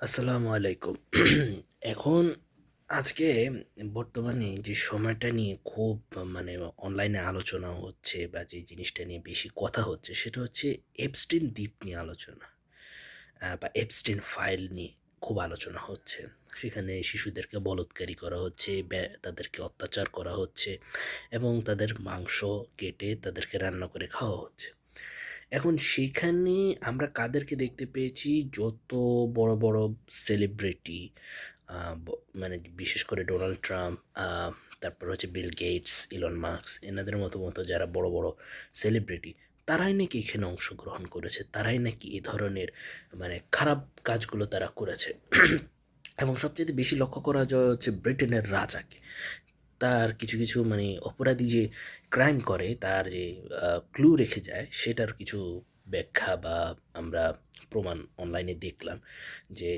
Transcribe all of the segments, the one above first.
আসসালামু আলাইকুম। এখন আজকে বর্তমানে যে সময়টা নিয়ে খুব মানে অনলাইনে আলোচনা হচ্ছে বা যে জিনিসটা নিয়ে বেশি কথা হচ্ছে সেটা হচ্ছে এপস্টিন দ্বীপ নিয়ে আলোচনা। বা এপস্টিন ফাইল নিয়ে খুব আলোচনা হচ্ছে। সেখানে শিশুদেরকে বলৎকারী করা হচ্ছে, তাদেরকে অত্যাচার করা হচ্ছে এবং তাদের মাংস কেটে তাদেরকে রান্না করে খাওয়া হচ্ছে। এখন সেখানে আমরা কাদেরকে দেখতে পেয়েছি? যত বড়, বড় সেলিব্রিটি আ ব মানে বিশেষ করে ডোনাল্ড ট্রাম্প, তারপর হচ্ছে বিল গেটস, ইলন মাস্ক এনাদের মতো যারা বড়, বড় সেলিব্রিটি তারাই নাকি এখানে অংশগ্রহণ করেছে। তারাই নাকি এ ধরনের খারাপ কাজগুলো তারা করেছে। এবং সবচাইতে বেশি লক্ষ্য করা যায় হচ্ছে ব্রিটেনের রাজাকে। তার কিছু অপরাধী যে ক্রাইম করে, তার যে ক্লু রেখে যায়, সেটার কিছু ব্যাখ্যা বা আমরা প্রমাণ অনলাইনে দেখলাম যে,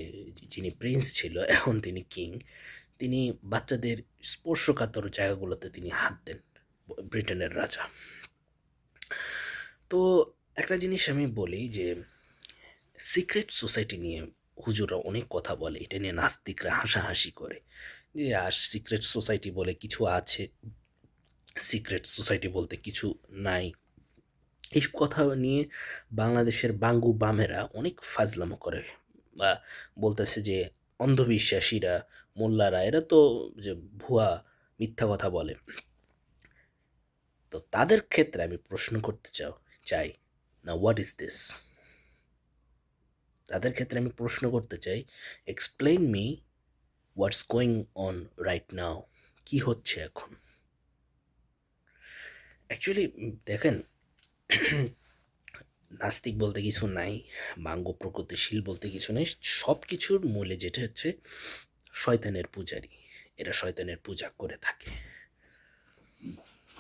যিনি প্রিন্স ছিল, এখন তিনি কিং। তিনি বাচ্চাদের স্পর্শকাতর জায়গাগুলোতে তিনি হাত দেন, ব্রিটেনের রাজা। তো একটা জিনিস আমি বলি যে, সিক্রেট সোসাইটি নিয়ে হুজুররা অনেক কথা বলে। এটা নিয়ে নাস্তিকরা হাসাহাসি করে যে, আর সিক্রেট সোসাইটি বলে কিছু আছে, সিক্রেট সোসাইটি বলতে কিছু নাই। এইসব কথা নিয়ে বাংলাদেশের বাঙ্গু বামেরা অনেক ফাজলামো করে বা বলতেছে যে অন্ধবিশ্বাসীরা, মোল্লারা এরা তো যে ভুয়া মিথ্যা কথা বলে। তো তাদের ক্ষেত্রে আমি প্রশ্ন করতে চাই, না হোয়াট ইজ দিস? তাদের ক্ষেত্রে আমি প্রশ্ন করতে চাই, explain me what's going on right now. কি হচ্ছে এখন? অ্যাকচুয়ালি দেখেন, নাস্তিক বলতে কিছু নাই, বাঙ্গ প্রগতিশীল বলতে কিছু নেই। সব কিছুর মূলে যেটা হচ্ছে শয়তানের পূজারি। এরা শয়তানের পূজা করে থাকে।